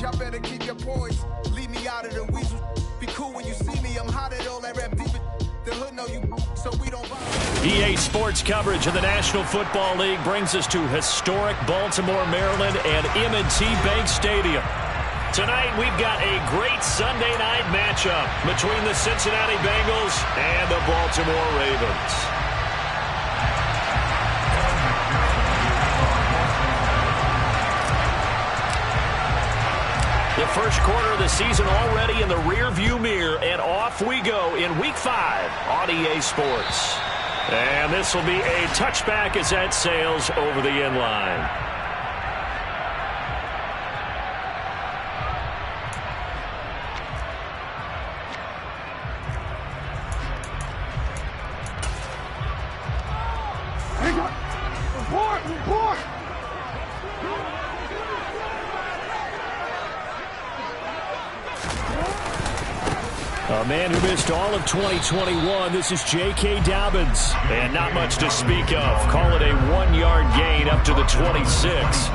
y'all better keep your poise. Leave me out of the weasel. Be cool when you see me. I'm hot at all that rap deep. The hood know you, so we don't bother. EA Sports coverage of the National Football League brings us to historic Baltimore, Maryland, and M&T Bank Stadium. Tonight, we've got a great Sunday night matchup between the Cincinnati Bengals and the Baltimore Ravens. The first quarter of the season already in the rearview mirror, and off we go in Week 5 on EA Sports. And this will be a touchback as that sails over the end line. A man who missed all of 2021, this is J.K. Dobbins. And not much to speak of. Call it a 1-yard gain up to the 26.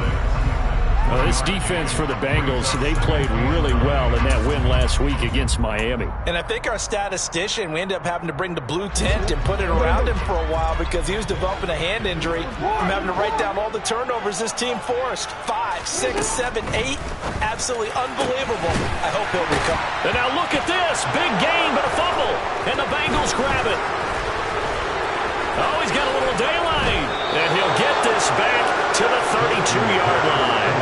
This defense for the Bengals, they played really well in that win last week against Miami. And I think our statistician, we ended up having to bring the blue tent and put it around him for a while because he was developing a hand injury from having to write down all the turnovers this team forced. 5, 6, 7, 8. Absolutely unbelievable. I hope he'll recover. And now look at this. Big gain, but a fumble. And the Bengals grab it. Oh, he's got a little daylight. And he'll get this back to the 32-yard line.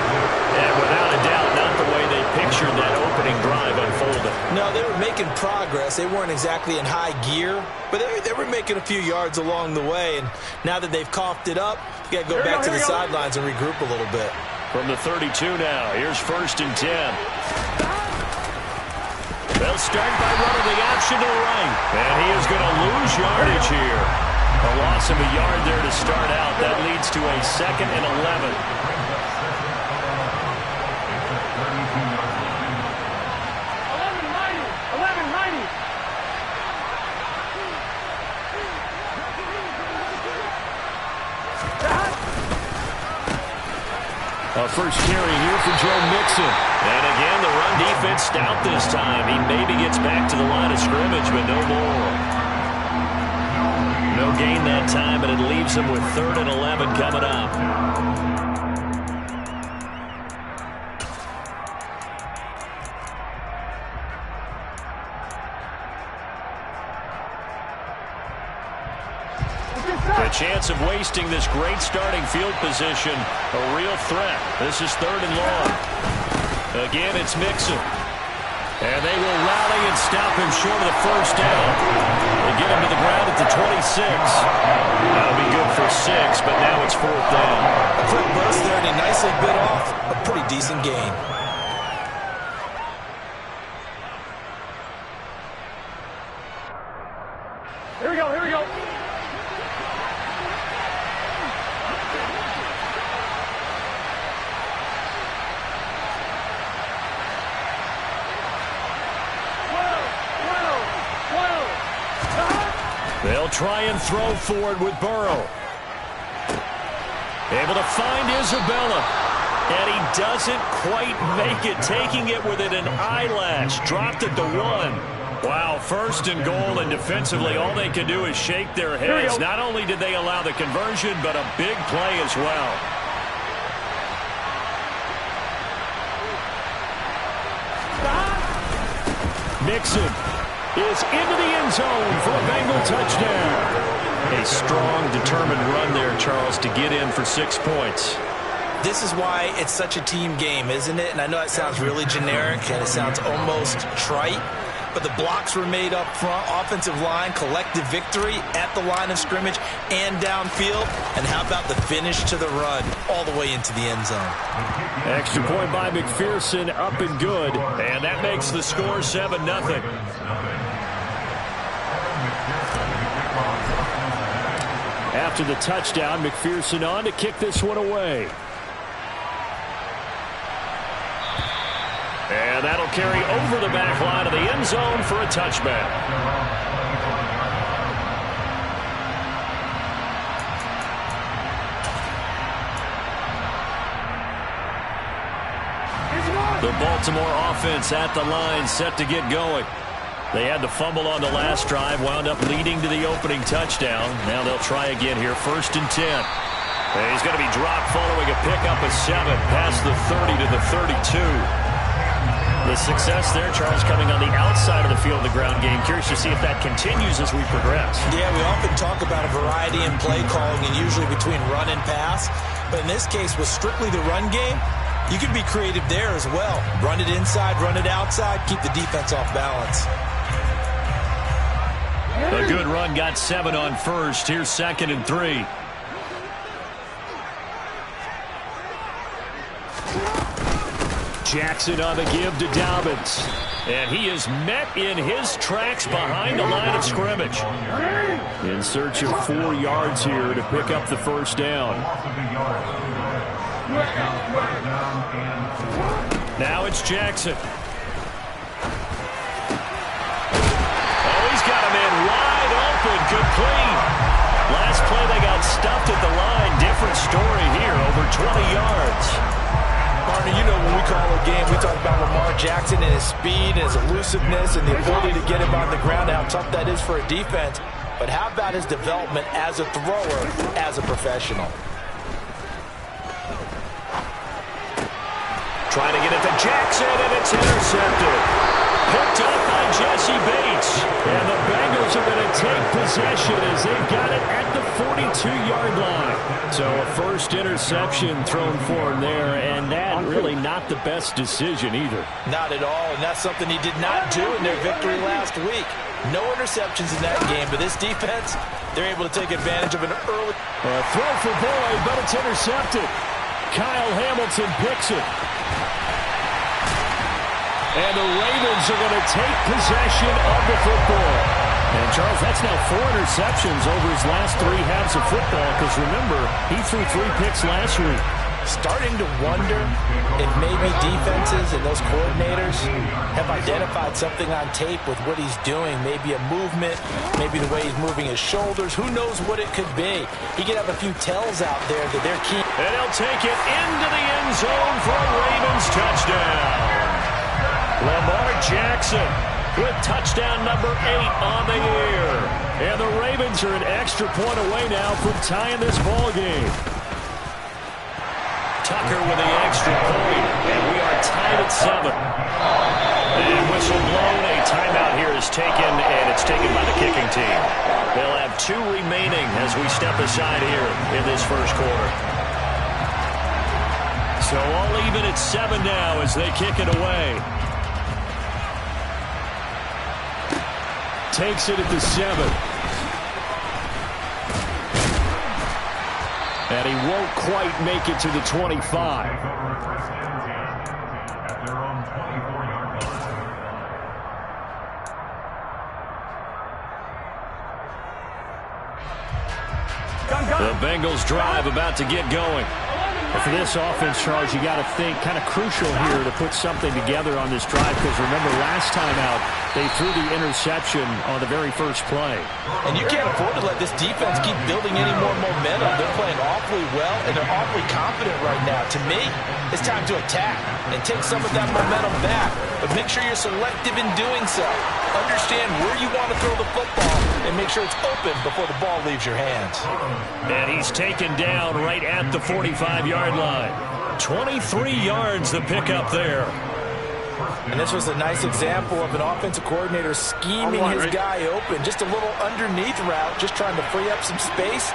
And without a doubt, not the way they pictured that opening drive unfolded. No, they were making progress. They weren't exactly in high gear, but they were making a few yards along the way. And now that they've coughed it up, you got to go back to the sidelines and regroup a little bit. From the 32 now, here's 1st and 10. They'll start by running the option to the right. And he is going to lose yardage here. A loss of a yard there to start out. That leads to a 2nd and 11. A first carry here for Joe Mixon. And again, the run defense stout this time. He maybe gets back to the line of scrimmage, but no more. No gain that time, and it leaves him with 3rd and 11 coming up. A chance of wasting this great starting field position. A real threat. This is 3rd and long. Again, it's Mixon. And they will rally and stop him short of the first down. They get him to the ground at the 26. That'll be good for 6, but now it's 4th down. A quick burst there, and he nicely bit off a pretty decent gain. Here we go, here we go. They'll try and throw forward with Burrow. Able to find Isabella. And he doesn't quite make it, taking it within an eyelash. Dropped at the 1. Wow, 1st and goal, and defensively all they can do is shake their heads. Not only did they allow the conversion, but a big play as well. Mixon is into the end zone for a Bengal touchdown. A strong, determined run there, Charles, to get in for 6 points. This is why it's such a team game, isn't it? And I know it sounds really generic and it sounds almost trite, but the blocks were made up front, offensive line, collective victory at the line of scrimmage and downfield. And how about the finish to the run all the way into the end zone? Extra point by McPherson, up and good. And that makes the score 7-0. After the touchdown, McPherson on to kick this one away. And that'll carry over the back line of the end zone for a touchback. It's The Baltimore offense at the line, set to get going. They had the fumble on the last drive, wound up leading to the opening touchdown. Now they'll try again here, 1st and 10. He's going to be dropped following a pickup of 7 past the 30 to the 32. The success there, Charles, coming on the outside of the field, the ground game. Curious to see if that continues as we progress. Yeah, we often talk about a variety in play calling and usually between run and pass. But in this case, with strictly the run game, you can be creative there as well. Run it inside, run it outside, keep the defense off balance. A good run, got 7 on first. Here's 2nd and 3. Jackson on the give to Dobbins. And he is met in his tracks behind the line of scrimmage. In search of 4 yards here to pick up the first down. Now it's Jackson. Oh, he's got him in wide open, complete. Last play they got stuffed at the line. Different story here, over 20 yards. Partner, you know when we call a game, we talk about Lamar Jackson and his speed and his elusiveness and the ability to get him on the ground and how tough that is for a defense. But how about his development as a thrower, as a professional? Trying to get it to Jackson, and it's intercepted. Picked up by Jesse Bates. And the Bengals are going to take possession as they've got it at the 42-yard line. So a first interception thrown for him there, and that really not the best decision either. Not at all, and that's something he did not do in their victory last week. No interceptions in that game, but this defense, they're able to take advantage of an early... throw for Boyd, but it's intercepted. Kyle Hamilton picks it. And the Ravens are going to take possession of the football. And, Charles, that's now 4 interceptions over his last 3 halves of football, because, remember, he threw 3 picks last week. Starting to wonder if maybe defenses and those coordinators have identified something on tape with what he's doing. Maybe a movement, maybe the way he's moving his shoulders. Who knows what it could be? He could have a few tells out there that they're key. And he'll take it into the end zone for a Ravens touchdown. Lamar Jackson with touchdown number 8 on the year. And the Ravens are an extra point away now from tying this ball game. Tucker with the extra point, and we are tied at 7. And whistle blown, a timeout here is taken, and it's taken by the kicking team. They'll have 2 remaining as we step aside here in this first quarter. So all even at 7 now as they kick it away. Takes it at the 7. And he won't quite make it to the 25. The Bengals drive about to get going. And for this offense, Charles, you got to think kind of crucial here to put something together on this drive, because remember last time out they threw the interception on the very first play. And you can't afford to let this defense keep building any more momentum. They're playing awfully well, and they're awfully confident right now. To me, it's time to attack and take some of that momentum back. But make sure you're selective in doing so. Understand where you want to throw the football and make sure it's open before the ball leaves your hands. And he's taken down right at the 45-yard line. 23 yards the pickup there. And this was a nice example of an offensive coordinator scheming his guy open. Just a little underneath route, just trying to free up some space,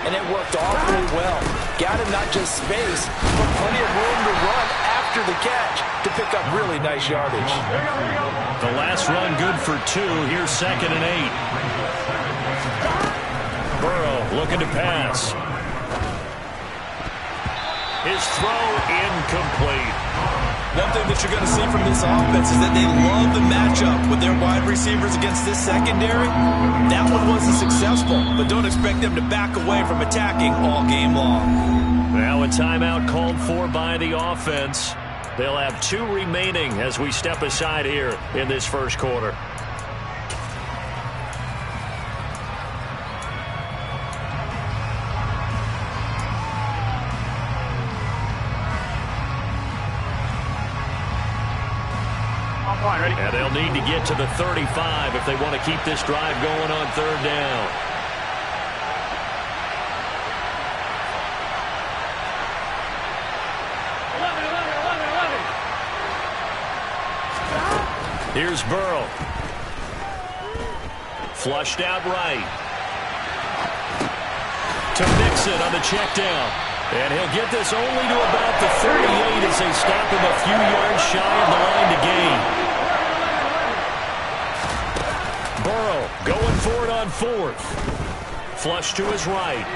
and it worked awfully well. Got him not just space, but plenty of room to run after the catch to pick up really nice yardage. The last run good for 2. Here's 2nd and 8. Burrow looking to pass. His throw incomplete. One thing that you're going to see from this offense is that they love the matchup with their wide receivers against this secondary. That one wasn't successful, but don't expect them to back away from attacking all game long. Now a timeout called for by the offense. They'll have 2 remaining as we step aside here in this first quarter. All right, ready? And they'll need to get to the 35 if they want to keep this drive going on third down. Here's Burrow. Flushed out right. To Mixon on the check down. And he'll get this only to about the 38 as they stop him a few yards shy of the line to gain. Burrow going for it on fourth. Flush to his right.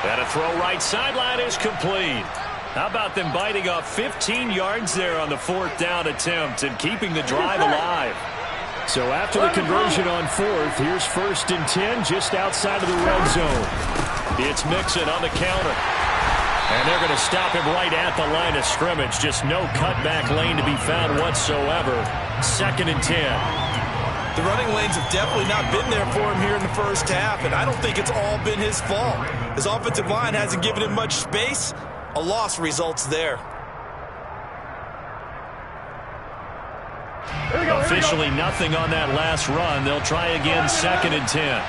And a throw right sideline is complete. How about them biting off 15 yards there on the fourth down attempt and keeping the drive alive? So after the conversion on fourth, here's 1st and 10 just outside of the red zone. It's Mixon on the counter. And they're going to stop him right at the line of scrimmage. Just no cutback lane to be found whatsoever. 2nd and 10. The running lanes have definitely not been there for him here in the first half, and I don't think it's all been his fault. His offensive line hasn't given him much space. A loss results there. Officially nothing on that last run. They'll try again 2nd and 10.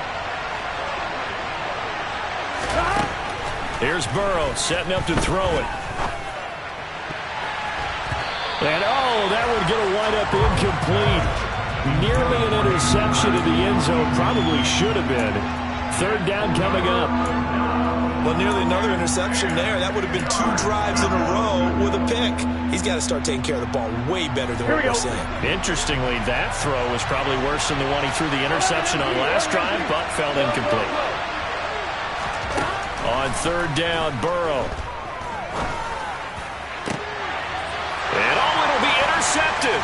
Here's Burrow setting up to throw it. And that would get a wind up incomplete. Nearly an interception in the end zone. Probably should have been. 3rd down coming up. Well, nearly another interception there. That would have been 2 drives in a row with a pick. He's got to start taking care of the ball way better than what we're seeing. Interestingly, that throw was probably worse than the one he threw the interception on last drive, but fell incomplete. On 3rd down, Burrow. And it'll be intercepted.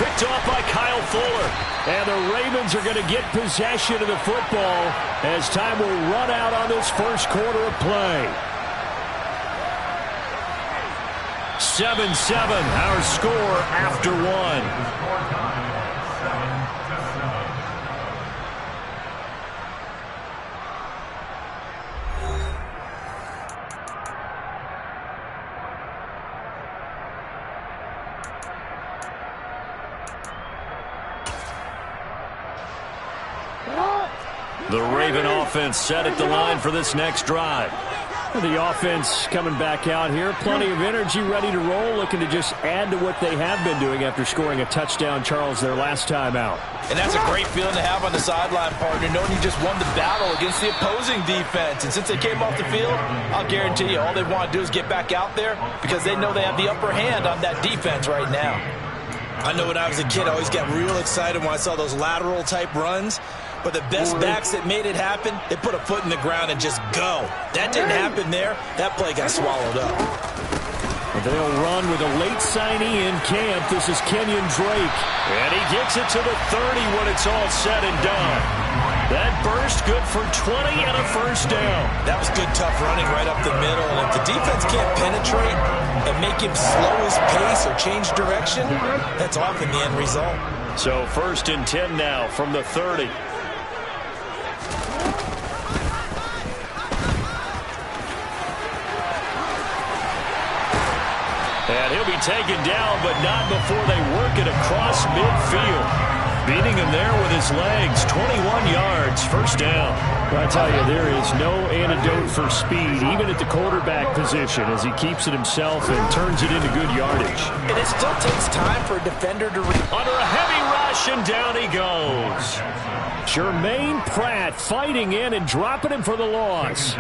Picked off by Kyle Fuller. And the Ravens are going to get possession of the football as time will run out on this first quarter of play. 7-7, our score after 1. The Raven offense set at the line for this next drive. The offense coming back out here. Plenty of energy, ready to roll, looking to just add to what they have been doing after scoring a touchdown, Charles, their last time out. And that's a great feeling to have on the sideline, partner, knowing you just won the battle against the opposing defense. And since they came off the field, I'll guarantee you all they want to do is get back out there because they know they have the upper hand on that defense right now. I know when I was a kid, I always got real excited when I saw those lateral-type runs. But the best backs that made it happen, they put a foot in the ground and just go. That didn't happen there. That play got swallowed up. They'll run with a late signee in camp. This is Kenyon Drake. And he gets it to the 30 when it's all said and done. That burst good for 20 and a first down. That was good, tough running right up the middle. And if the defense can't penetrate and make him slow his pace or change direction, that's often the end result. So 1st and 10 now from the 30. And he'll be taken down, but not before they work it across midfield. Beating him there with his legs. 21 yards, first down. Well, I tell you, there is no antidote for speed, even at the quarterback position, as he keeps it himself and turns it into good yardage. And it still takes time for a defender to... Under a heavy rush, and down he goes. Jermaine Pratt fighting in and dropping him for the loss.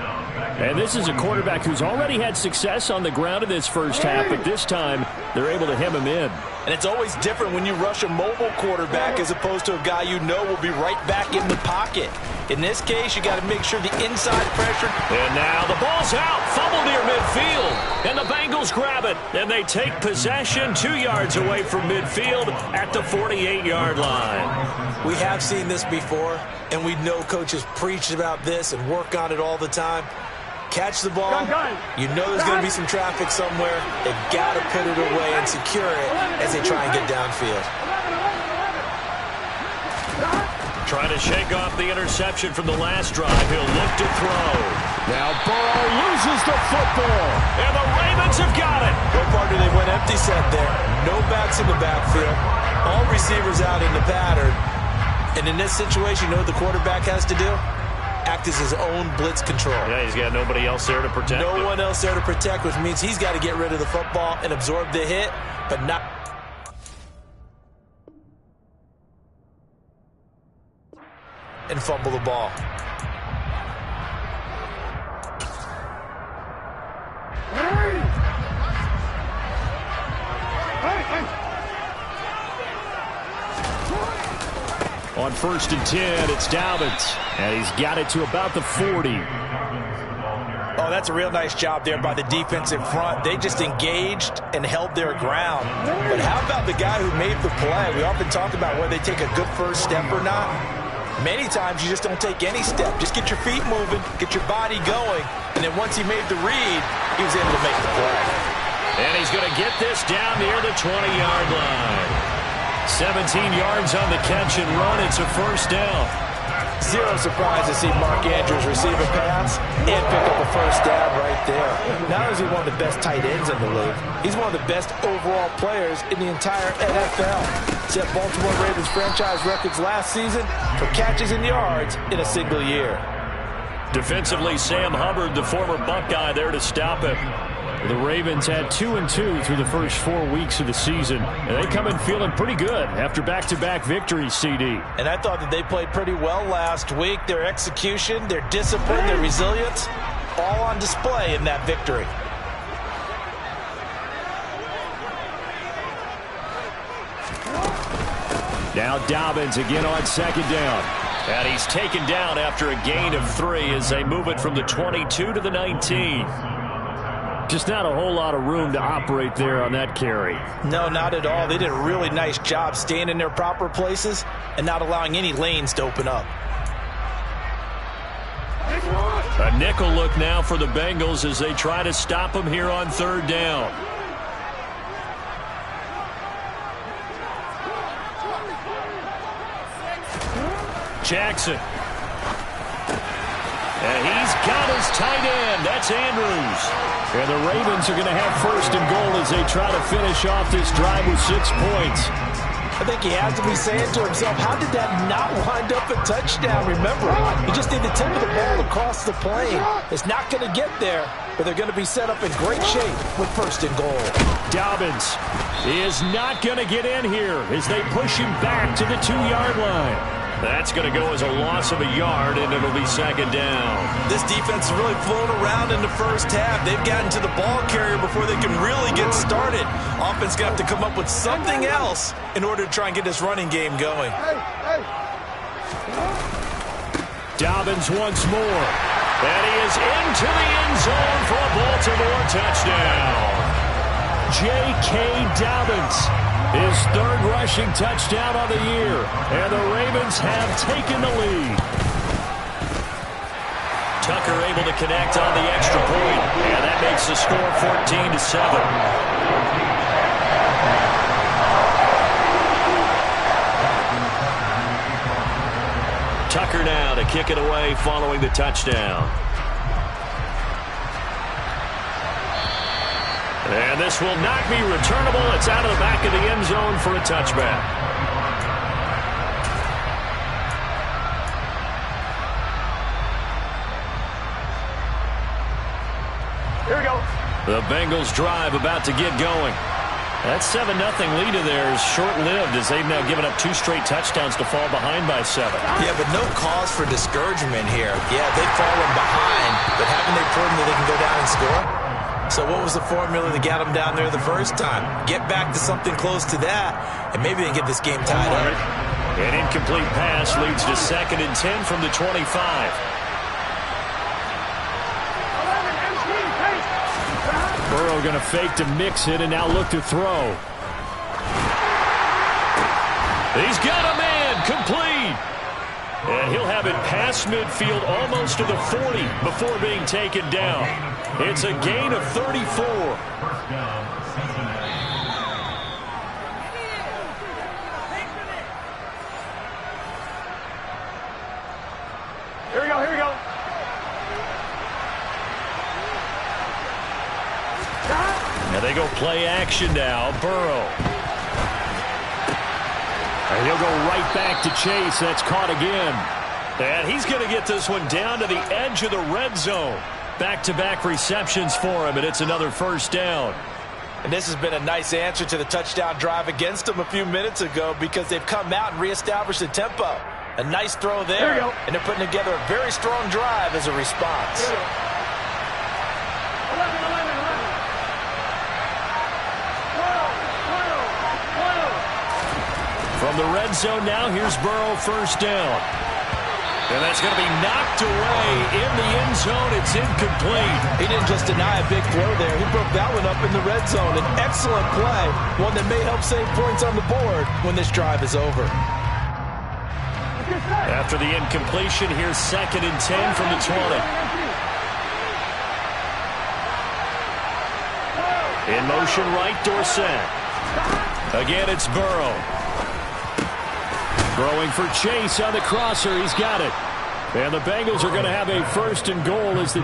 And this is a quarterback who's already had success on the ground in this first half, but this time they're able to hem him in. And it's always different when you rush a mobile quarterback as opposed to a guy you know will be right back in the pocket. In this case, you got to make sure the inside pressure. And now the ball's out. Fumble near midfield. And the Bengals grab it. And they take possession 2 yards away from midfield at the 48-yard line. We have seen this before, and we know coaches preach about this and work on it all the time. Catch the ball. You know there's going to be some traffic somewhere. They've got to put it away and secure it as they try and get downfield. Trying to shake off the interception from the last drive. He'll look to throw. Now Burrow loses the football. And the Ravens have got it. Go partner, they went empty set there. No backs in the backfield. All receivers out in the pattern. And in this situation, you know what the quarterback has to do? Act as his own blitz control. Yeah, he's got nobody else there to protect him. No one else there to protect, which means he's got to get rid of the football and absorb the hit, but not... and fumble the ball. On 1st and 10, it's Dobbins, and he's got it to about the 40. Oh, that's a real nice job there by the defense in front. They just engaged and held their ground. But how about the guy who made the play? We often talk about whether they take a good first step or not. Many times you just don't take any step. Just get your feet moving, get your body going, and then once he made the read, he was able to make the play. And he's going to get this down near the 20-yard line. 17 yards on the catch and run. It's a first down. Zero surprise to see Mark Andrews receive a pass and pick up a first down right there. Not only is he one of the best tight ends in the league, he's one of the best overall players in the entire NFL. Set Baltimore Ravens franchise records last season for catches and yards in a single year. Defensively, Sam Hubbard, the former Buckeye, there to stop him. The Ravens had 2-2 through the first 4 weeks of the season, and they come in feeling pretty good after back-to-back victories, CD. And I thought that they played pretty well last week. Their execution, their discipline, their resilience, all on display in that victory. Now Dobbins again on 2nd down. And he's taken down after a gain of 3 as they move it from the 22 to the 19. Just not a whole lot of room to operate there on that carry. No, not at all. They did a really nice job staying in their proper places and not allowing any lanes to open up. A nickel look now for the Bengals as they try to stop him here on 3rd down. Jackson. And he's got his tight end. That's Andrews. And the Ravens are going to have 1st and goal as they try to finish off this drive with 6 points. I think he has to be saying to himself, how did that not wind up a touchdown? Remember, he just did the tip of the ball across the plane. It's not going to get there, but they're going to be set up in great shape with 1st and goal. Dobbins is not going to get in here as they push him back to the 2-yard line. That's going to go as a loss of a yard, and it'll be 2nd down. This defense has really flown around in the first half. They've gotten to the ball carrier before they can really get started. Offense got to come up with something else in order to try and get this running game going. Dobbins once more. And he is into the end zone for a Baltimore touchdown. J.K. Dobbins. His 3rd rushing touchdown on the year, and the Ravens have taken the lead. Tucker able to connect on the extra point, and that makes the score 14-7. Tucker now to kick it away following the touchdown. And this will not be returnable. It's out of the back of the end zone for a touchback. Here we go. The Bengals drive about to get going. That 7-0 lead of theirs short-lived as they've now given up 2 straight touchdowns to fall behind by 7. Yeah, but no cause for discouragement here. Yeah, they've fallen behind, but haven't they proven that they can go down and score? So what was the formula that got them down there the first time? Get back to something close to that, and maybe they can get this game tied up. An incomplete pass leads to 2nd and 10 from the 25. Burrow going to fake to mix it and now look to throw. He's got a man, complete. And he'll have it past midfield almost to the 40 before being taken down. It's a gain of 34. Here we go, here we go. And they go play action now. Burrow. And he'll go right back to Chase. That's caught again. And he's going to get this one down to the edge of the red zone. Back-to-back receptions for him, and it's another first down. And this has been a nice answer to the touchdown drive against them a few minutes ago because they've come out and reestablished the tempo. A nice throw there, and they're putting together a very strong drive as a response. From the red zone now, here's Burrow, first down. And that's going to be knocked away in the end zone. It's incomplete. He didn't just deny a big throw there. He broke that one up in the red zone. An excellent play, one that may help save points on the board when this drive is over. After the incompletion, here's 2nd and 10 from the 20. In motion right, Dorsett. Again, it's Burrow. Throwing for Chase on the crosser. He's got it. And the Bengals are going to have a 1st and goal as the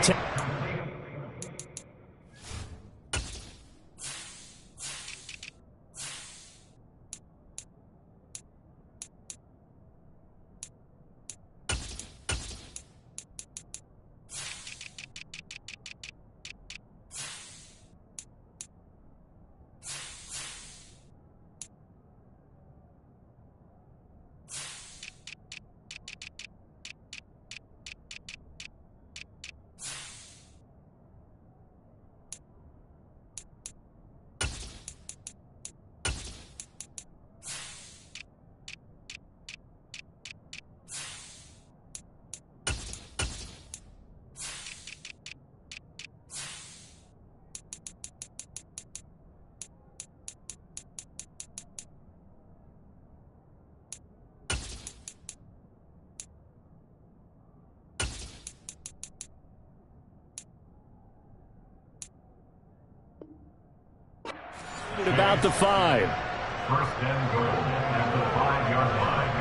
about the 5. 1st and goal at the 5-yard line.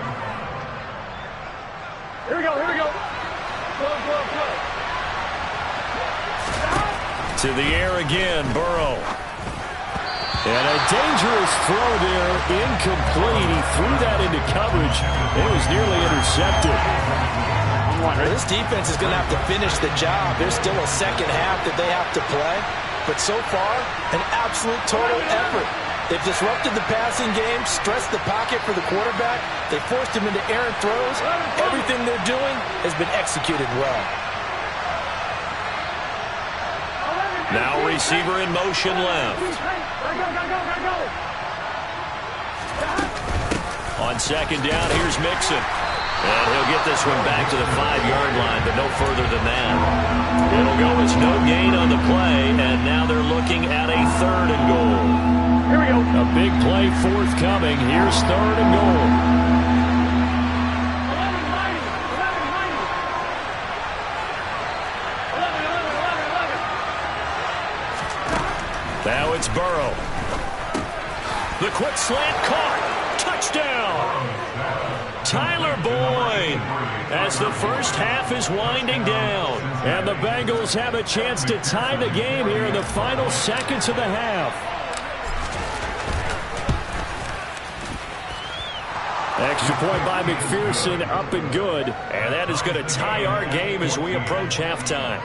Here we go, here we go. To the air again, Burrow. And a dangerous throw there, incomplete. He threw that into coverage. It was nearly intercepted. This defense is going to have to finish the job. There's still a second half that they have to play. But so far, an absolute total effort. They've disrupted the passing game, stressed the pocket for the quarterback. They forced him into errant throws. Everything they're doing has been executed well. Now receiver in motion left. On 2nd down, here's Mixon. And he'll get this one back to the 5-yard line, but no further than that. It'll go as no gain on the play, and now they're looking at a 3rd and goal. Here we go. A big play forthcoming. Here's 3rd and goal. Now it's Burrow. The quick slant caught. Touchdown. Tyler Boyd as the first half is winding down. And the Bengals have a chance to tie the game here in the final seconds of the half. Extra point by McPherson, up and good. And that is going to tie our game as we approach halftime.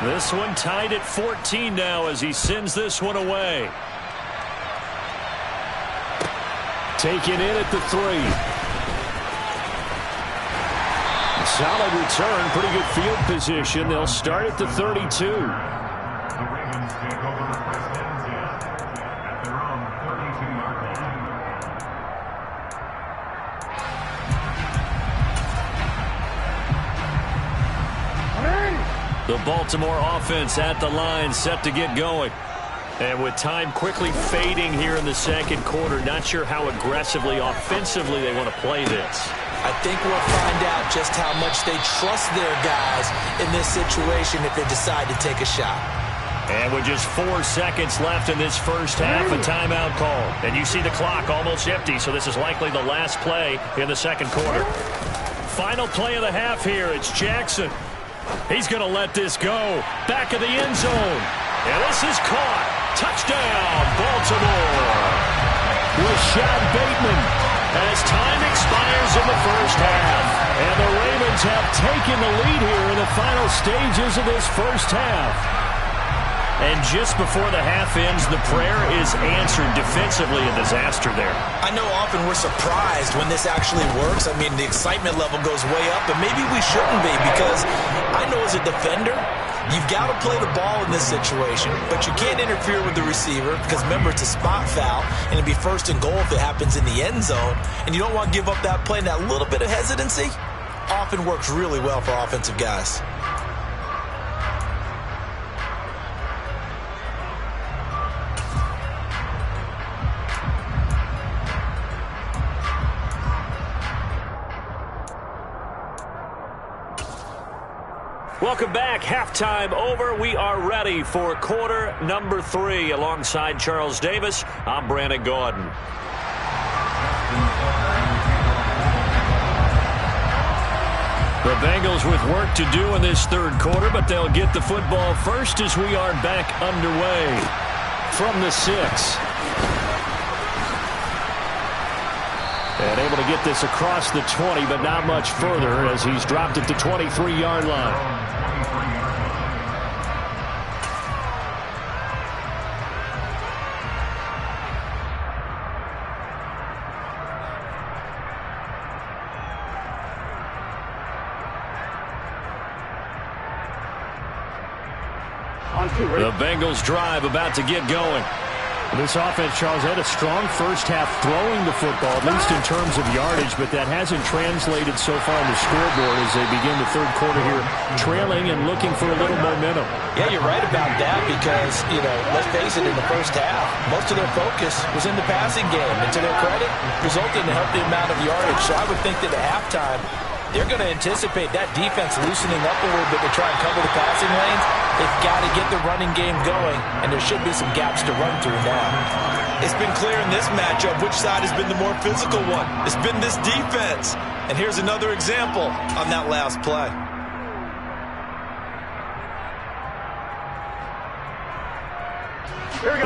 This one tied at 14 now as he sends this one away. Taken in at the 3. Solid return, pretty good field position. They'll start at the 32. The Ravens take over the 1st and 10 at their own 32-yard line. The Baltimore offense at the line, set to get going. And with time quickly fading here in the 2nd quarter, not sure how aggressively, offensively they want to play this. I think we'll find out just how much they trust their guys in this situation if they decide to take a shot. And with just 4 seconds left in this first half, a timeout call. And you see the clock almost empty, so this is likely the last play in the 2nd quarter. Final play of the half here. It's Jackson. He's going to let this go. Back of the end zone. And this is caught. Touchdown, Baltimore. Rashad Bateman as time expires in the first half. And the Ravens have taken the lead here in the final stages of this first half. And just before the half ends, the prayer is answered defensively. A disaster there. I know often we're surprised when this actually works. I mean, the excitement level goes way up, but maybe we shouldn't be, because I know as a defender, you've got to play the ball in this situation, but you can't interfere with the receiver because, remember, it's a spot foul, and it'd be first and goal if it happens in the end zone, and you don't want to give up that play. And that little bit of hesitancy often works really well for offensive guys. Welcome back. Halftime over. We are ready for quarter number 3. Alongside Charles Davis, I'm Brandon Gaudin. The Bengals with work to do in this third quarter, but they'll get the football first as we are back underway from the 6. And able to get this across the 20, but not much further as he's dropped it to 23-yard line. The Bengals drive about to get going. This offense, Charles, had a strong first half throwing the football, at least in terms of yardage, but that hasn't translated so far on the scoreboard as they begin the third quarter here, trailing and looking for a little momentum. Yeah, you're right about that because, let's face it, in the first half, most of their focus was in the passing game. And to their credit, resulted in a healthy amount of yardage. So I would think that at halftime, they're going to anticipate that defense loosening up a little bit to try and cover the passing lanes. They've got to get the running game going, and there should be some gaps to run through now. It's been clear in this matchup which side has been the more physical one. It's been this defense. And here's another example on that last play.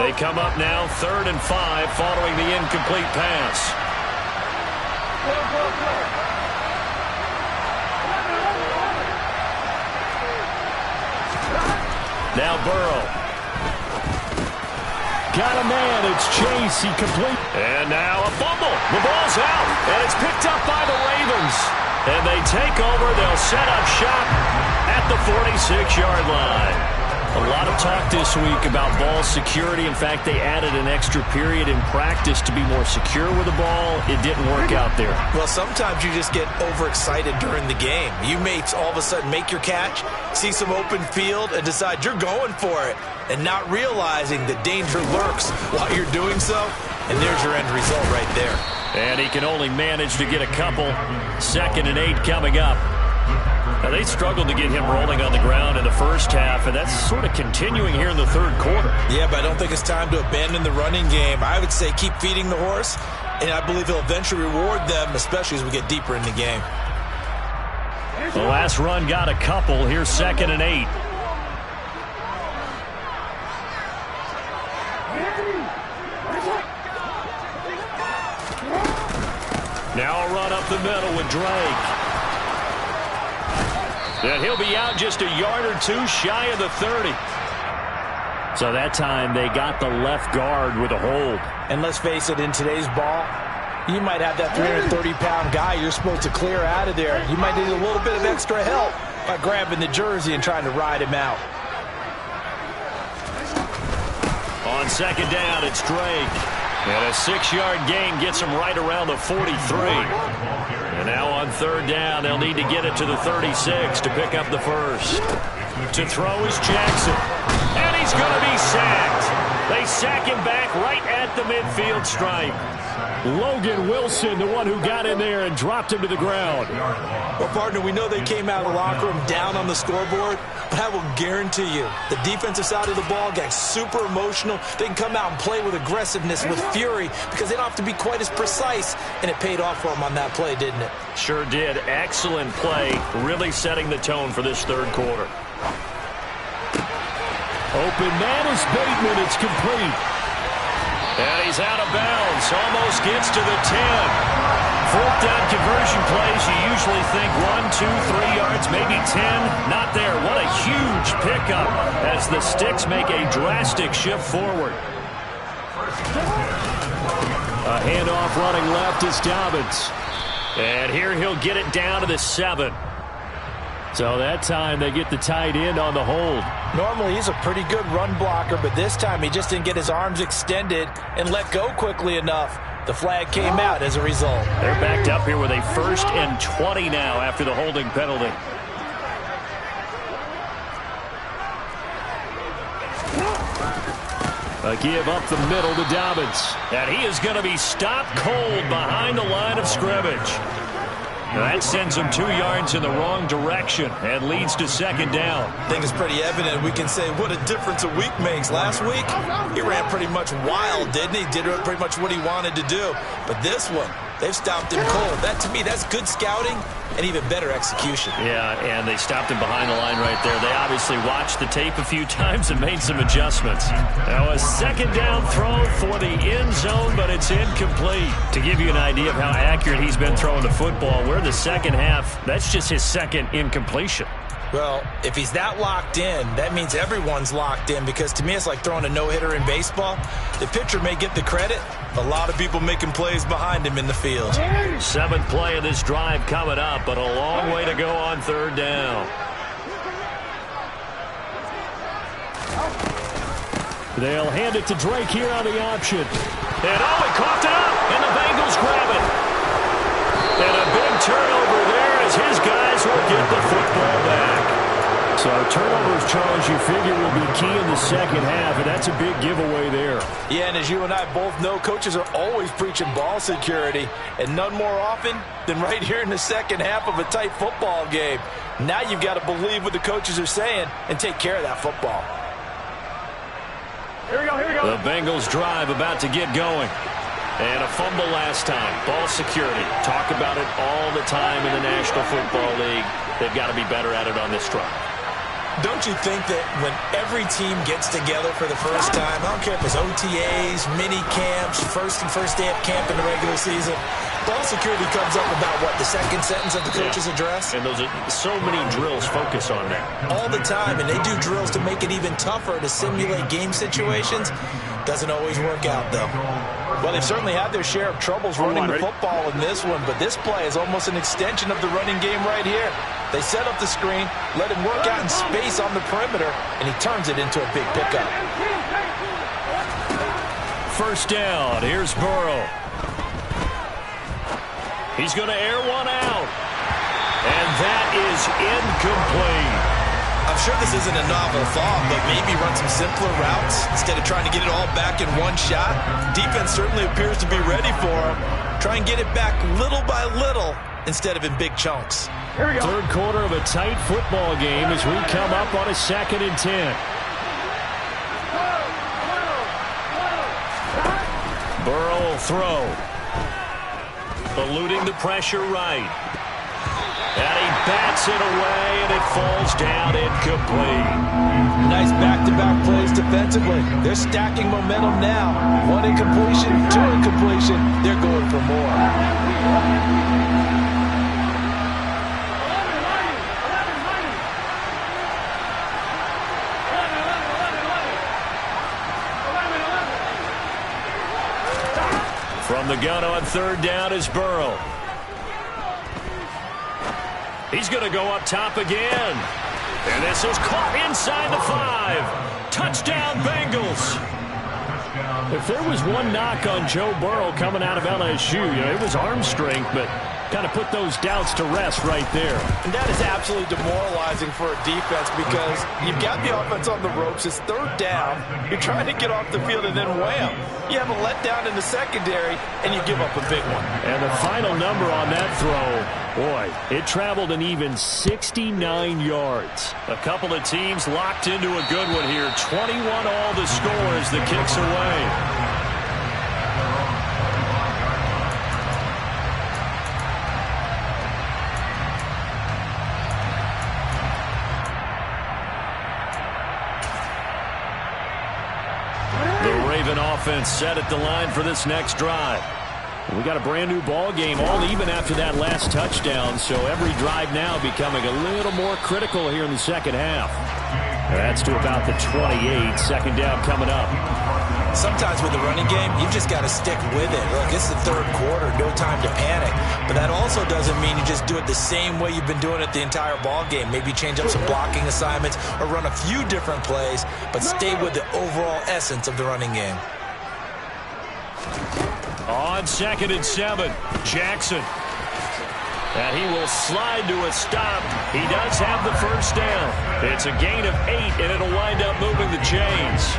They come up now, 3rd and 5, following the incomplete pass. Now Burrow. Got a man. It's Chase. He complete. And now a fumble. The ball's out. And it's picked up by the Ravens. And they take over. They'll set up shop at the 46-yard line. A lot of talk this week about ball security. In fact, they added an extra period in practice to be more secure with the ball. It didn't work out there. Well, sometimes you just get overexcited during the game. You may all of a sudden make your catch, see some open field, and decide you're going for it, and not realizing the danger lurks while you're doing so. And there's your end result right there. And he can only manage to get a couple. 2nd and 8 coming up. Now, they struggled to get him rolling on the ground in the first half, and that's sort of continuing here in the third quarter. Yeah, but I don't think it's time to abandon the running game. I would say keep feeding the horse, and I believe he'll eventually reward them, especially as we get deeper in the game. The last run got a couple. Here's 2nd and 8. Now a run up the middle with Drake. And he'll be out just a yard or two shy of the 30. So that time they got the left guard with a hold. And let's face it, in today's ball, you might have that 330-pound guy you're supposed to clear out of there. You might need a little bit of extra help by grabbing the jersey and trying to ride him out. On 2nd down, it's Drake. And a 6-yard gain gets him right around the 43. And now on 3rd down, they'll need to get it to the 36 to pick up the first. To throw is Jackson. And he's going to be sacked. They sack him back right at the midfield stripe. Logan Wilson, the one who got in there and dropped him to the ground. Well, partner, we know they came out of the locker room down on the scoreboard, but I will guarantee you the defensive side of the ball got super emotional. They can come out and play with aggressiveness, with fury, because they don't have to be quite as precise, and it paid off for them on that play, didn't it? Sure did. Excellent play, really setting the tone for this third quarter. Open man is Bateman. It's complete. And he's out of bounds. Almost gets to the 10. Fourth down conversion plays, you usually think 1, 2, 3 yards, maybe 10. Not there. What a huge pickup as the Sticks make a drastic shift forward. A handoff running left is Dobbins. And here he'll get it down to the 7. So that time they get the tight end on the hold. Normally he's a pretty good run blocker, but this time he just didn't get his arms extended and let go quickly enough. The flag came out as a result. They're backed up here with a 1st and 20 now after the holding penalty. A give up the middle to Dobbins. And he is going to be stopped cold behind the line of scrimmage. That sends him 2 yards in the wrong direction and leads to 2nd down. I think it's pretty evident. We can say what a difference a week makes. Last week, he ran pretty much wild, didn't he? Did pretty much what he wanted to do. But this one, they've stopped him cold. That, to me, that's good scouting and even better execution. Yeah, and they stopped him behind the line right there. They obviously watched the tape a few times and made some adjustments. Now a 2nd down throw for the end zone, but it's incomplete. To give you an idea of how accurate he's been throwing the football, we're in the second half. That's just his 2nd incompletion. Well, if he's that locked in, that means everyone's locked in, because to me it's like throwing a no-hitter in baseball. The pitcher may get the credit, a lot of people making plays behind him in the field. 7th play of this drive coming up, but a long way to go on 3rd down. They'll hand it to Drake here on the option. And he coughed it up, and the Bengals grab it. And a big turnover there as his guys will get the football back. So turnovers, Charles, you figure will be key in the second half, and that's a big giveaway there. Yeah, and as you and I both know, coaches are always preaching ball security, and none more often than right here in the second half of a tight football game. Now you've got to believe what the coaches are saying and take care of that football. Here we go, here we go. The Bengals drive about to get going. And a fumble last time. Ball security. Talk about it all the time in the National Football League. They've got to be better at it on this drive. Don't you think that when every team gets together for the first time, I don't care if it's OTAs, mini camps, first day of camp in the regular season, ball security comes up about, what, the second sentence of the coach's address? And those are so many drills focus on that. All the time, and they do drills to make it even tougher to simulate game situations. Doesn't always work out, though. Well, they've certainly had their share of troubles running the football in this one, but this play is almost an extension of the running game right here. They set up the screen, let him work out in space on the perimeter, and he turns it into a big pickup. 1st down. Here's Burrow. He's going to air one out. And that is incomplete. I'm sure this isn't a novel thought, but maybe run some simpler routes instead of trying to get it all back in one shot. Defense certainly appears to be ready for him. Try and get it back little by little instead of in big chunks. Here we go. 3rd quarter of a tight football game as we come up on a 2nd and 10. Burrow will throw. Eluding the pressure right. And he bats it away, and it falls down incomplete. Nice back-to-back plays defensively. They're stacking momentum now. 1 incompletion, 2 incompletion. They're going for more. From the gun on 3rd down is Burrow. He's going to go up top again. And this is caught inside the 5. Touchdown, Bengals. If there was one knock on Joe Burrow coming out of LSU, it was arm strength, but kind of put those doubts to rest right there. And that is absolutely demoralizing for a defense because you've got the offense on the ropes. It's third down. You're trying to get off the field, and then wham, you have a letdown in the secondary, and you give up a big one. And the final number on that throw, boy, it traveled an even 69 yards. A couple of teams locked into a good one here. 21 all the score as the kick's away. Offense set at the line for this next drive. We got a brand new ball game, all even after that last touchdown, so every drive now becoming a little more critical here in the second half. That's to about the 28. Second down coming up. Sometimes with the running game, you've just got to stick with it. Look, it's the third quarter, no time to panic. But that also doesn't mean you just do it the same way you've been doing it the entire ball game. Maybe change up some blocking assignments or run a few different plays, but stay with the overall essence of the running game. On 2nd and 7, Jackson. And he will slide to a stop. He does have the first down. It's a gain of 8, and it'll wind up moving the chains.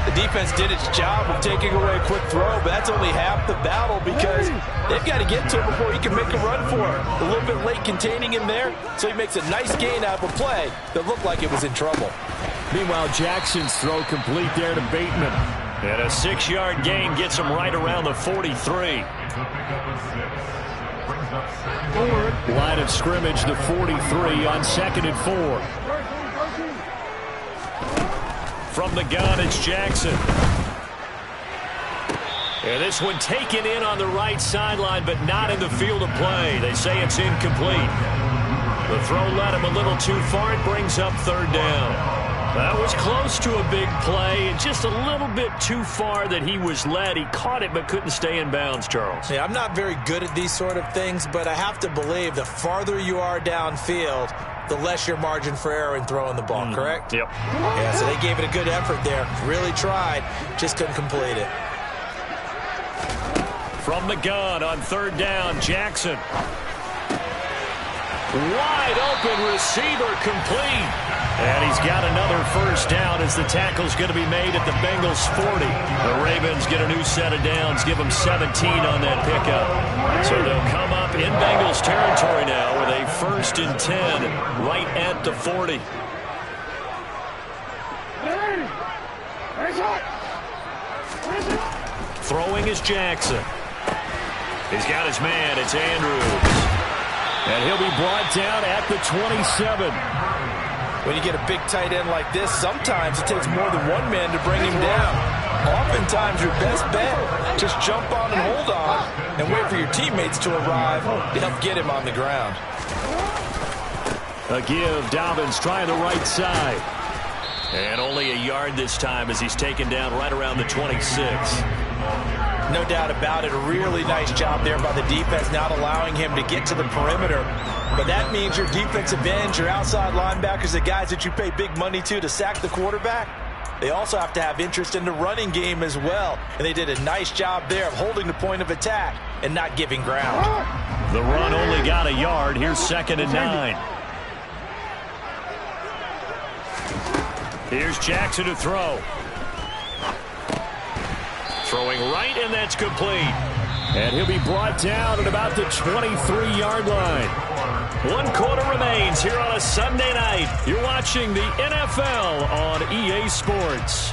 The defense did its job of taking away a quick throw, but that's only half the battle because they've got to get to him before he can make a run for it. A little bit late containing him there, so he makes a nice gain out of a play that looked like it was in trouble. Meanwhile, Jackson's throw complete there to Bateman. And a 6-yard gain gets him right around the 43. Line of scrimmage, the 43 on 2nd and 4. From the gun, it's Jackson. And this one taken in on the right sideline, but not in the field of play. They say it's incomplete. The throw led him a little too far. It brings up third down. That was close to a big play, and just a little bit too far that he was led. He caught it but couldn't stay in bounds, Charles. Yeah, I'm not very good at these sort of things, but I have to believe the farther you are downfield, the less your margin for error in throwing the ball, correct? Yep. Yeah, so they gave it a good effort there. Really tried, just couldn't complete it. From the gun on third down, Jackson. Wide open receiver complete. And he's got another first down as the tackle's going to be made at the Bengals 40. The Ravens get a new set of downs, give them 17 on that pickup. So they'll come up in Bengals territory now with a 1st and 10 right at the 40. Throwing is Jackson. He's got his man. It's Andrews. And he'll be brought down at the 27. When you get a big tight end like this, sometimes it takes more than one man to bring him down. Oftentimes, your best bet, just jump on and hold on and wait for your teammates to arrive to help get him on the ground. A give, Dobbins trying the right side. And only a yard this time as he's taken down right around the 26. No doubt about it. A really nice job there by the defense, not allowing him to get to the perimeter. But that means your defensive ends, your outside linebackers, the guys that you pay big money to sack the quarterback, they also have to have interest in the running game as well. And they did a nice job there of holding the point of attack and not giving ground. The run only got a yard. Here's 2nd and 9. Here's Jackson to throw. Throwing right, and that's complete. And he'll be brought down at about the 23-yard line. 1 quarter remains here on a Sunday night. You're watching the NFL on EA Sports.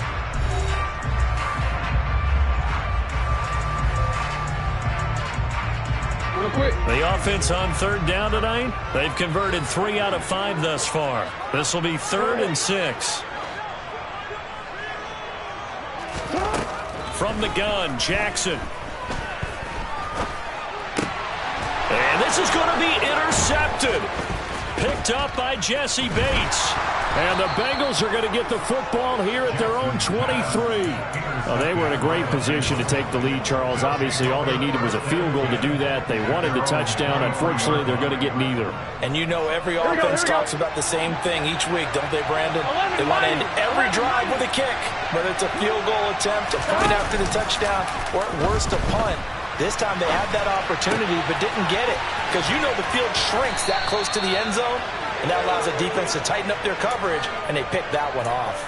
The offense on third down tonight, they've converted 3 out of 5 thus far. This will be 3rd and 6. From the gun, Jackson. And this is going to be intercepted. Picked up by Jesse Bates. And the Bengals are going to get the football here at their own 23. Well, they were in a great position to take the lead, Charles. Obviously, all they needed was a field goal to do that. They wanted the touchdown. Unfortunately, they're going to get neither. And you know every offense talks about the same thing each week, don't they, Brandon? They want to end every drive with a kick, whether it's a field goal attempt, a point after the touchdown, or at worst a punt. This time they had that opportunity but didn't get it, because you know the field shrinks that close to the end zone, and that allows the defense to tighten up their coverage, and they picked that one off.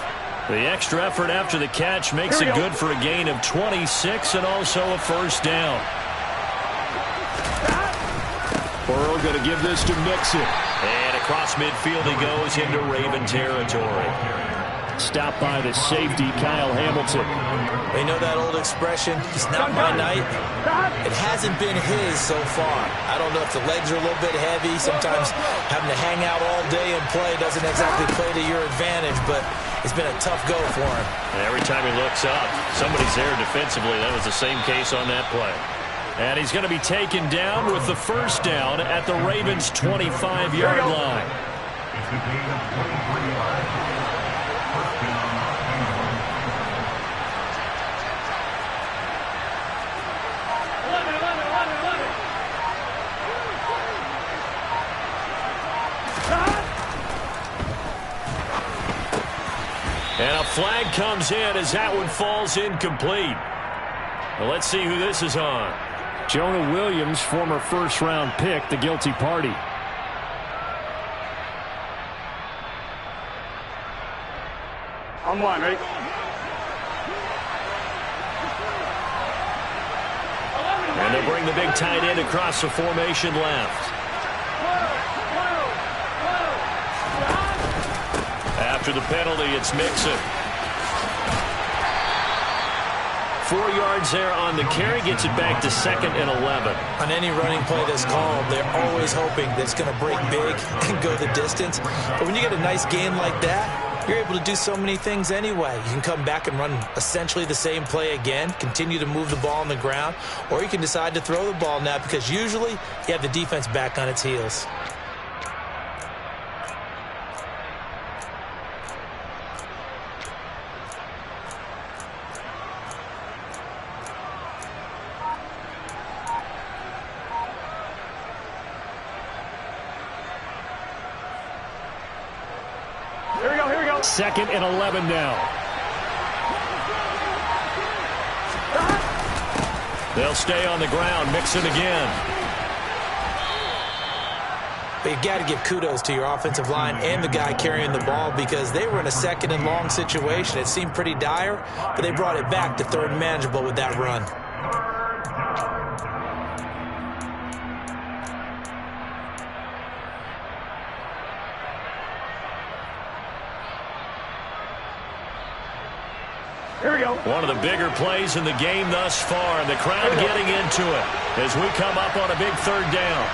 The extra effort after the catch makes it good for a gain of 26 and also a first down. Burrow going to give this to Mixon. And across midfield he goes into Raven territory. Stopped by the safety, Kyle Hamilton. You know that old expression, it's not my night? It hasn't been his so far. I don't know if the legs are a little bit heavy. Sometimes having to hang out all day and play doesn't exactly play to your advantage, but it's been a tough go for him. And every time he looks up, somebody's there defensively. That was the same case on that play. And he's going to be taken down with the first down at the Ravens' 25-yard line. It's a gain of 23 yards. First down, Bengals. 11. And a flag comes in as that one falls incomplete. Well, let's see who this is on. Jonah Williams, former first-round pick, the guilty party. On one, ready? And they'll bring the big tight end across the formation left. After the penalty, it's Mixon. 4 yards there on the carry, gets it back to 2nd and 11. On any running play that's called, they're always hoping that it's going to break big and go the distance. But when you get a nice gain like that, you're able to do so many things anyway. You can come back and run essentially the same play again, continue to move the ball on the ground, or you can decide to throw the ball now because usually you have the defense back on its heels. Here we go. 2nd and 11 now. They'll stay on the ground. Mixon again. But you got to give kudos to your offensive line and the guy carrying the ball because they were in a 2nd and long situation. It seemed pretty dire, but they brought it back to 3rd and manageable with that run. Here we go. One of the bigger plays in the game thus far, and the crowd getting into it as we come up on a big 3rd down.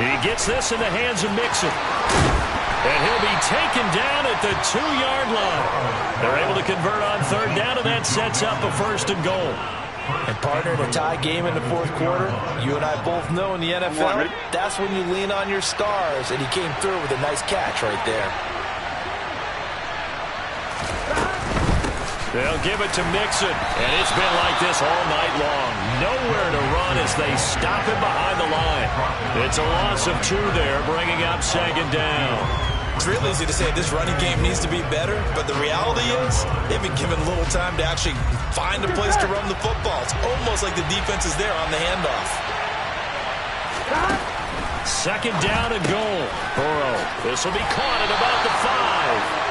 He gets this in the hands of Mixon. And he'll be taken down at the 2-yard line. They're able to convert on 3rd down, and that sets up a 1st and goal. And partner, in a tie game in the 4th quarter, you and I both know in the NFL, that's when you lean on your stars, and he came through with a nice catch right there. They'll give it to Mixon, and it's been like this all night long. Nowhere to run as they stop him behind the line. It's a loss of 2 there, bringing up 2nd down. It's real easy to say this running game needs to be better, but the reality is they've been given little time to actually find a place to run the football. It's almost like the defense is there on the handoff. 2nd down and goal. Burrow. This will be caught at about the 5.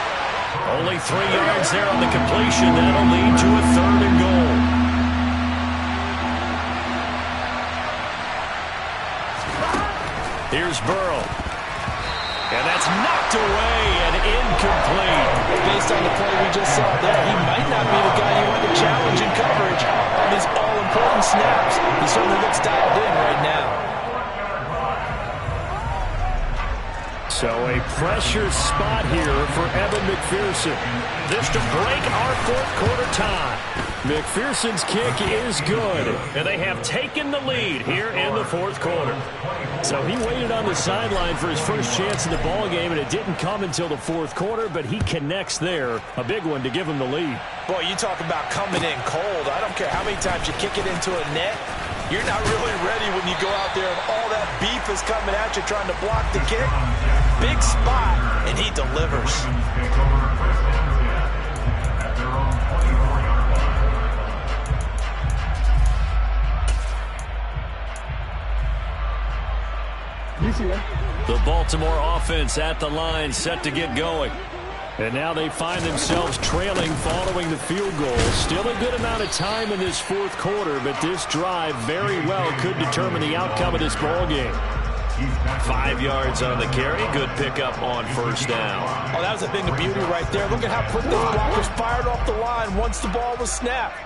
Only 3 yards there on the completion. That'll lead to a 3rd and goal. Here's Burrow. And that's knocked away and incomplete. Based on the play we just saw there, he might not be the guy you want to challenge in coverage on these all-important snaps. He certainly looks dialed in right now. So a pressure spot here for Evan McPherson. This to break our 4th quarter tie. McPherson's kick is good. And they have taken the lead here in the 4th quarter. So he waited on the sideline for his first chance in the ballgame, and it didn't come until the 4th quarter, but he connects there. A big one to give him the lead. Boy, you talk about coming in cold. I don't care how many times you kick it into a net. You're not really ready when you go out there and all that beef is coming at you trying to block the kick. Big spot, and he delivers. The Baltimore offense at the line, set to get going. And now they find themselves trailing following the field goal. Still a good amount of time in this fourth quarter, but this drive very well could determine the outcome of this ball game. 5 yards on the carry. Good pickup on first down. Oh, that was a thing of beauty right there. Look at how quick those blockers fired off the line once the ball was snapped.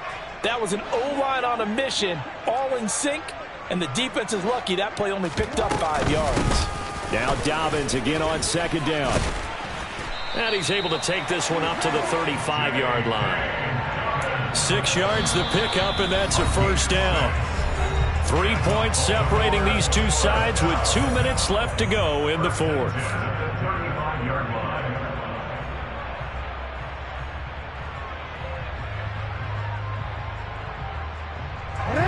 That was an O-line on a mission, all in sync, and the defense is lucky that play only picked up 5 yards. Now Dobbins again on second down. And he's able to take this one up to the 35-yard line. 6 yards the pickup, and that's a first down. 3 points separating these two sides with 2 minutes left to go in the fourth.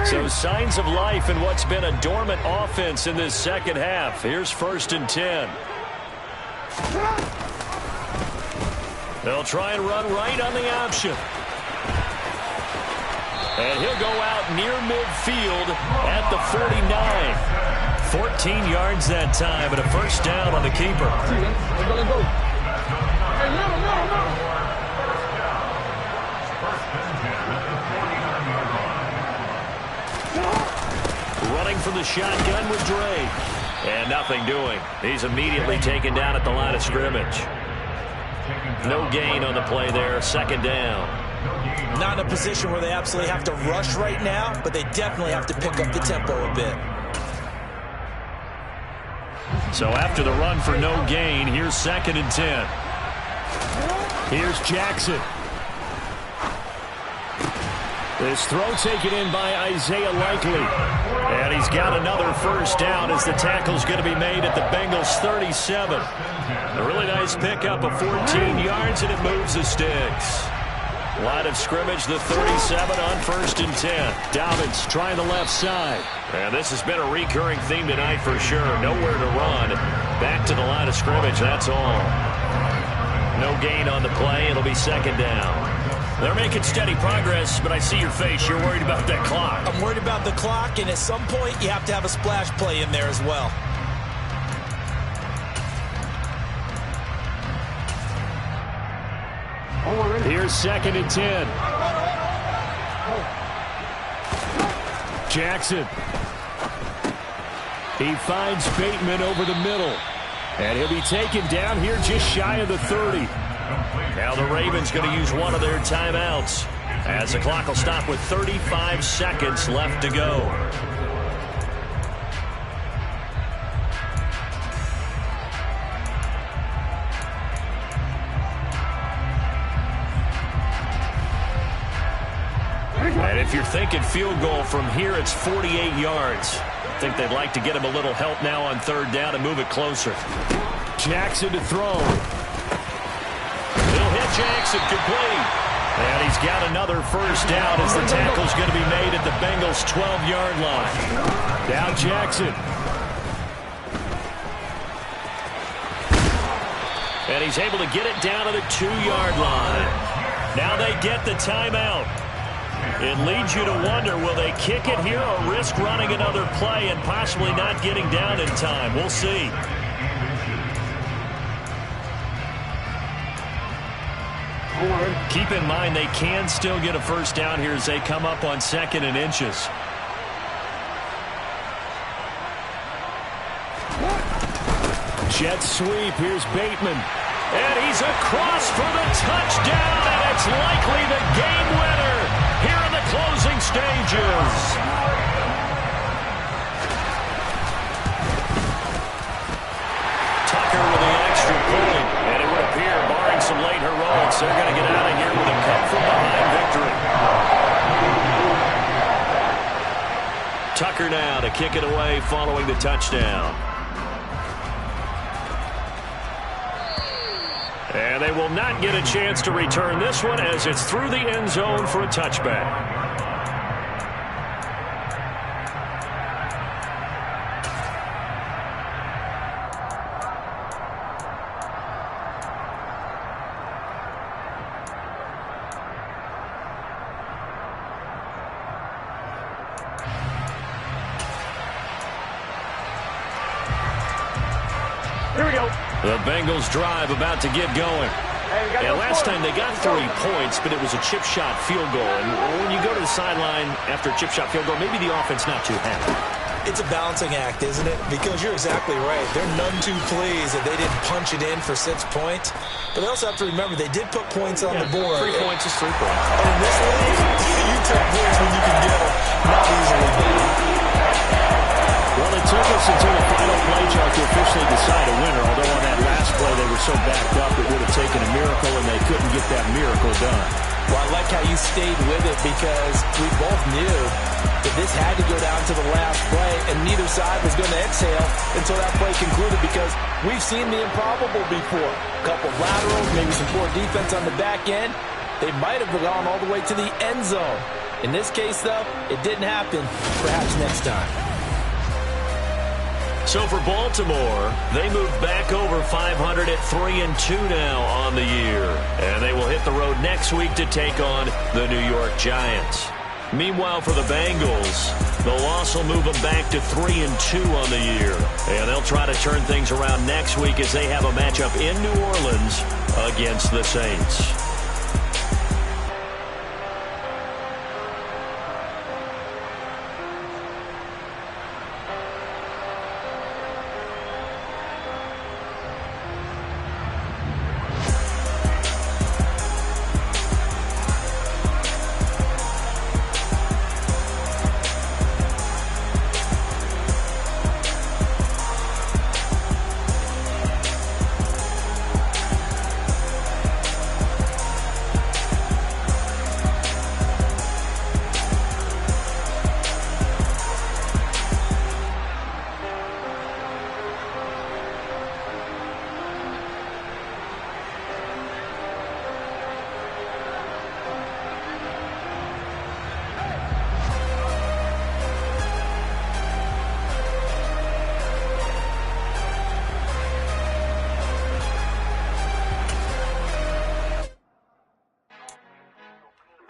So signs of life in what's been a dormant offense in this second half. Here's 1st and 10. They'll try and run right on the option. And he'll go out near midfield at the 49. 14 yards that time, but a first down on the keeper. Running from the shotgun with Dre. And nothing doing. He's immediately taken down at the line of scrimmage. No gain on the play there. Second down. Not in a position where they absolutely have to rush right now, but they definitely have to pick up the tempo a bit. So after the run for no gain, here's 2nd and 10. Here's Jackson. This throw taken in by Isaiah Likely. And he's got another first down as the tackle's going to be made at the Bengals 37. A really nice pickup of 14 yards, and it moves the sticks. Line of scrimmage, the 37 on 1st and 10. Dobbins trying the left side. And this has been a recurring theme tonight for sure. Nowhere to run. Back to the line of scrimmage, that's all. No gain on the play. It'll be 2nd down. They're making steady progress, but I see your face. You're worried about that clock. I'm worried about the clock, and at some point, you have to have a splash play in there as well. Here's 2nd and 10. Jackson. He finds Bateman over the middle. And he'll be taken down here just shy of the 30. Now the Ravens going to use one of their timeouts as the clock will stop with 35 seconds left to go. And if you're thinking field goal from here, it's 48 yards. I think they'd like to get him a little help now on 3rd down and move it closer. Jackson to throw. He'll hit Jackson, complete. And he's got another first down as the tackle's going to be made at the Bengals' 12-yard line. Now Jackson. And he's able to get it down to the 2-yard line. Now they get the timeout. It leads you to wonder, will they kick it here or risk running another play and possibly not getting down in time? We'll see. Keep in mind they can still get a first down here as they come up on 2nd and inches. Jet sweep. Here's Bateman. And he's across for the touchdown, and it's likely the game winner here in the closing stages. Tucker with the extra point, and it would appear, barring some late heroics, they're going to get out of here with a come-from-behind victory. Tucker now to kick it away following the touchdown. And they will not get a chance to return this one as it's through the end zone for a touchback. The Bengals drive about to get going. And last time they got 3 points, but it was a chip shot field goal. And when you go to the sideline after a chip shot field goal, maybe the offense not too happy. It's a balancing act, isn't it? Because you're exactly right. They're none too pleased that they didn't punch it in for 6 points. But they also have to remember they did put points on the board. 3 points is 3 points. And in this league, you take points when you can get them. Not easily done. Well, it took us until the final play, Chuck, to officially decide a winner. Although on that last play they were so backed up it would have taken a miracle, and they couldn't get that miracle done. Well, I like how you stayed with it because we both knew that this had to go down to the last play, and neither side was going to exhale until that play concluded because we've seen the improbable before. A couple of laterals, maybe some poor defense on the back end. They might have gone all the way to the end zone. In this case, though, it didn't happen. Perhaps next time. So for Baltimore, they move back over 500 at 3-2 now on the year. And they will hit the road next week to take on the New York Giants. Meanwhile, for the Bengals, the loss will move them back to 3-2 on the year. And they'll try to turn things around next week as they have a matchup in New Orleans against the Saints.